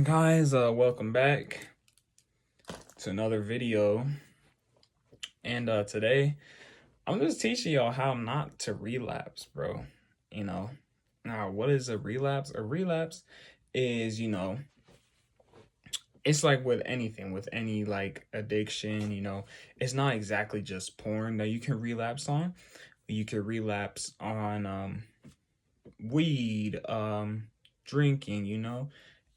Guys, welcome back to another video. And today I'm just teaching y'all how not to relapse, bro. You know, now what is a relapse? A relapse is, it's like with anything, with any like addiction, it's not exactly just porn that you can relapse on. You can relapse on weed, drinking,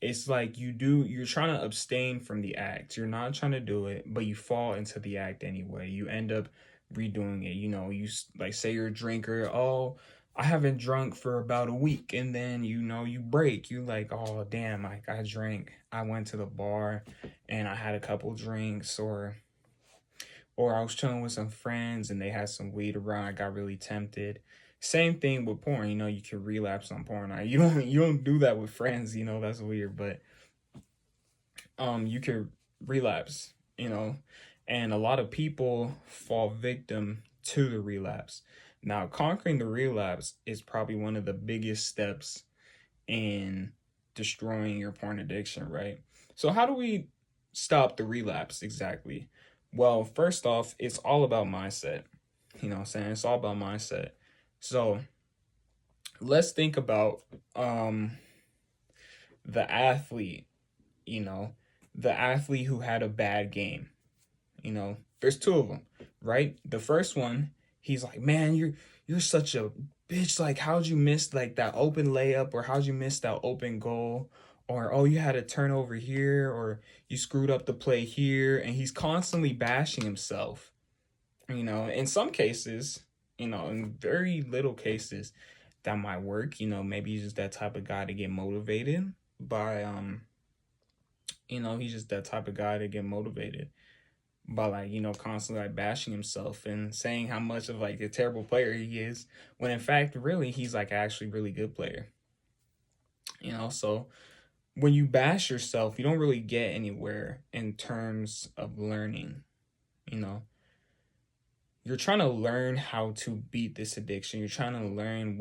it's like you're trying to abstain from the act. You're not trying to do it, but you fall into the act anyway. You end up redoing it. Like say you're a drinker. Oh, I haven't drunk for about a week, and then you break. You like, oh damn, like I drank. I went to the bar and I had a couple drinks, or I was chilling with some friends and they had some weed around. I got really tempted. Same thing with porn. You can relapse on porn. You don't do that with friends. That's weird. But you can relapse. And a lot of people fall victim to the relapse. Now, conquering the relapse is probably one of the biggest steps in destroying your porn addiction, right? So how do we stop the relapse exactly? Well, first off, it's all about mindset. You know what I'm saying? It's all about mindset. So let's think about the athlete, you know, the athlete who had a bad game. There's two of them, right? The first one, he's like, man, you're such a bitch. Like, how'd you miss like that open layup, or how'd you miss that open goal? Or, oh, you had a turnover here, or you screwed up the play here. And he's constantly bashing himself. In some cases, in very little cases, that might work. Maybe he's just that type of guy to get motivated by, he's just that type of guy to get motivated by like, constantly like bashing himself and saying how much of like a terrible player he is, when in fact, really, he's like actually really good player. So when you bash yourself, you don't really get anywhere in terms of learning. You're trying to learn how to beat this addiction. You're trying to learn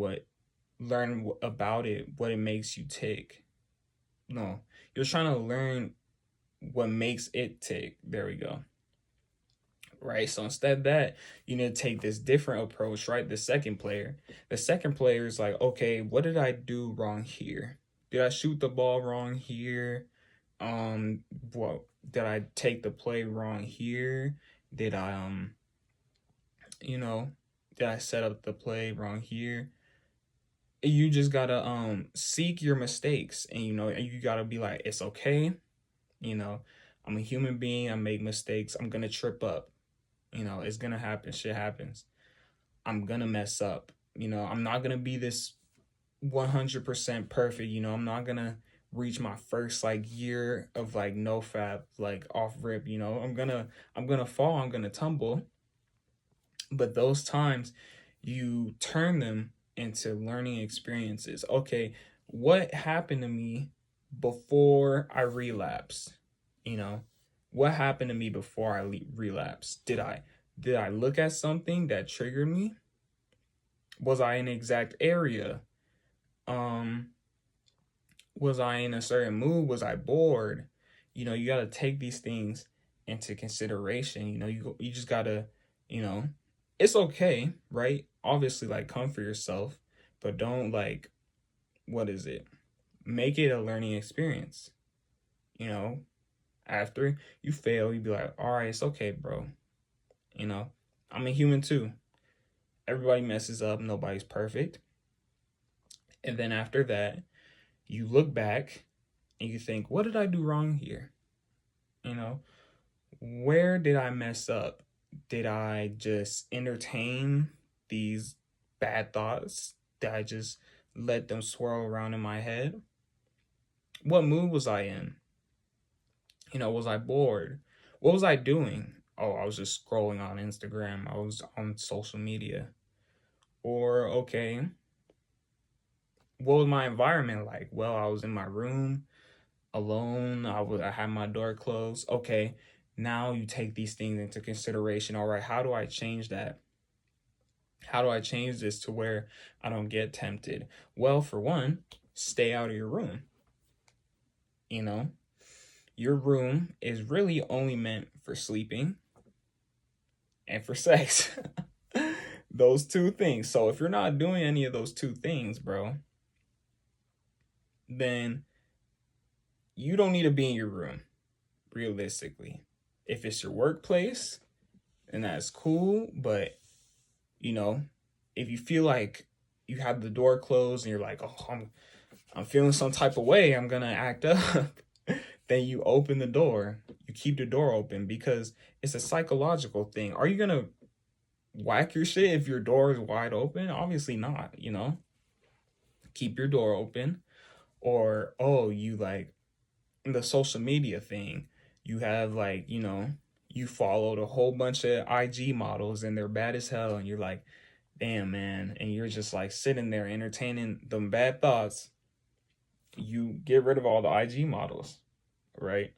about it, what it makes you tick. No, you're trying to learn what makes it tick. There we go. Right. So instead of that, you need to take this different approach, right? The second player is like, okay, what did I do wrong here? Did I shoot the ball wrong here? What did I take the play wrong here? Did I did I set up the play wrong here? You just gotta seek your mistakes, and you gotta be like, it's okay. I'm a human being. I make mistakes. I'm gonna trip up. It's gonna happen. Shit happens. I'm gonna mess up. I'm not gonna be this 100% perfect. I'm not gonna reach my first like year of like no fap, like off rip. I'm gonna fall. I'm gonna tumble. But those times, you turn them into learning experiences. Okay, what happened to me before I relapsed? What happened to me before I relapsed? Did I look at something that triggered me? Was I in the exact area? Was I in a certain mood? Was I bored? You got to take these things into consideration. You just got to, it's okay, right? Obviously, like, comfort yourself, but don't like, what is it? Make it a learning experience. After you fail, you be like, all right, it's okay, bro. I'm a human too. Everybody messes up. Nobody's perfect. And then after that, you look back and you think, what did I do wrong here? Where did I mess up? Did I just entertain these bad thoughts? Did I just let them swirl around in my head? What mood was I in? Was I bored? What was I doing? Oh, I was just scrolling on Instagram. I was on social media. Or, okay, what was my environment like? Well, I was in my room alone. I had my door closed. Okay, now you take these things into consideration. All right, how do I change that? How do I change this to where I don't get tempted? Well, for one, stay out of your room. your room is really only meant for sleeping and for sex. Those two things. So if you're not doing any of those two things, bro, then you don't need to be in your room, realistically. If it's your workplace, then that's cool. But, you know, if you feel like you have the door closed and you're like, oh, I'm feeling some type of way, I'm gonna act up, then you open the door. You keep the door open because it's a psychological thing. Are you gonna whack your shit if your door is wide open? Obviously not, you know? Keep your door open. Or, oh, you like the social media thing. You have like, you know, you followed a whole bunch of IG models and they're bad as hell, and you're like, damn, man, and you're just like sitting there entertaining them bad thoughts. You get rid of all the IG models, right?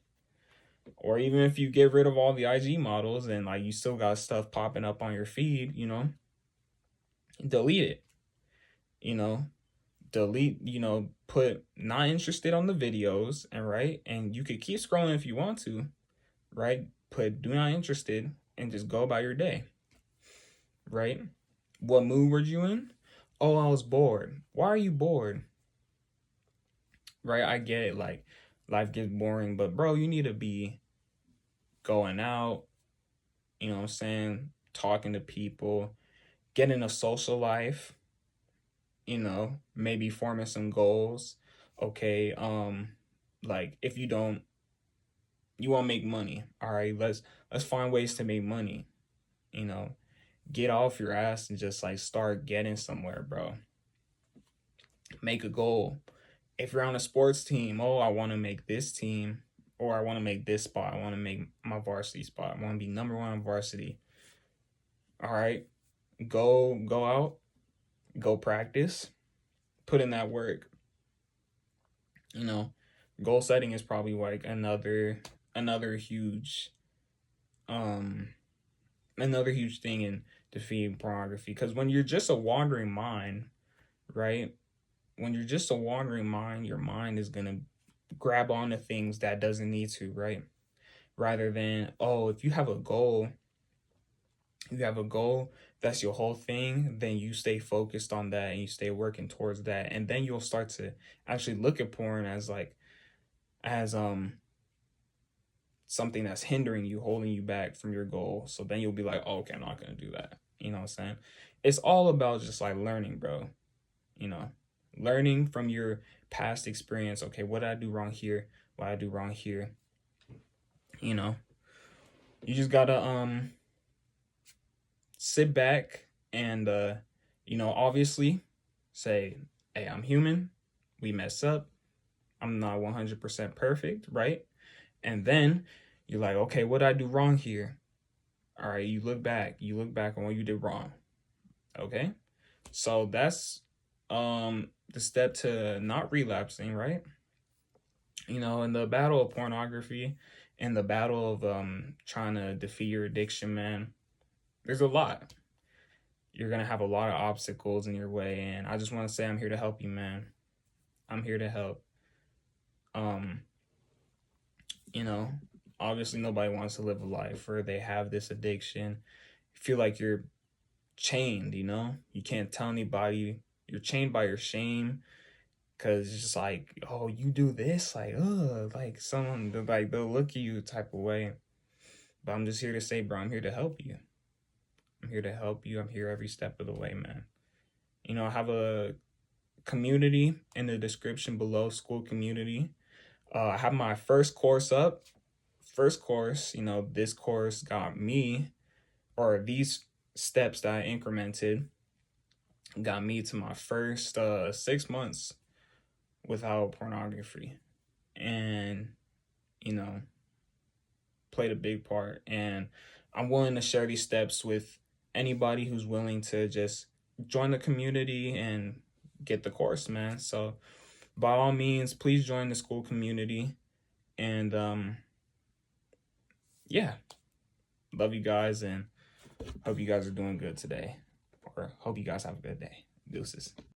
Or even if you get rid of all the IG models and like you still got stuff popping up on your feed, you know, delete it, you know, put not interested on the videos, and right, and you could keep scrolling if you want to, right? Put do not interested and just go about your day, right? What mood were you in? Oh, I was bored. Why are you bored? Right? I get it, like life gets boring, but bro, you need to be going out, you know what I'm saying, talking to people, getting a social life, you know, maybe forming some goals. Okay, like if you want to make money. All right, let's find ways to make money, you know. Get off your ass and just like start getting somewhere, bro. Make a goal. If you're on a sports team, oh, I want to make this team, or I want to make this spot. I want to make my varsity spot. I want to be number one on varsity. All right, go out, go practice, put in that work. You know, goal setting is probably like another huge um another huge thing in defeating pornography. Because when you're just a wandering mind, right? When you're just a wandering mind, your mind is gonna grab onto things that doesn't need to, right? Rather than, oh, if you have a goal, that's your whole thing, then you stay focused on that and you stay working towards that. And then you'll start to actually look at porn as like as something that's hindering you, holding you back from your goal. So then you'll be like, oh, okay, I'm not gonna do that. You know what I'm saying? It's all about just like learning, bro. You know, learning from your past experience. Okay, what did I do wrong here? What did I do wrong here? You know, you just gotta sit back and you know, obviously say, hey, I'm human. We mess up. I'm not 100% perfect, right? And then you're like, okay, what did I do wrong here? All right, you look back on what you did wrong. Okay? So that's the step to not relapsing, right? You know, in the battle of pornography, in the battle of trying to defeat your addiction, man, there's a lot. You're gonna have a lot of obstacles in your way, and I just want to say I'm here to help you, man. I'm here to help. Um, you know, obviously nobody wants to live a life where they have this addiction. Feel like you're chained, you know? You can't tell anybody. You're chained by your shame because it's just like, oh, you do this, like someone, like they'll look at you type of way. But I'm just here to say, bro, I'm here to help you. I'm here to help you. I'm here every step of the way, man. You know, I have a community in the description below, school community. I have my first course up. First course, you know, this course got me, or these steps that I incremented got me to my first 6 months without pornography. And, you know, played a big part. And I'm willing to share these steps with anybody who's willing to just join the community and get the course, man. So by all means, please join the school community. And yeah, love you guys and hope you guys are doing good today. Or hope you guys have a good day. Deuces.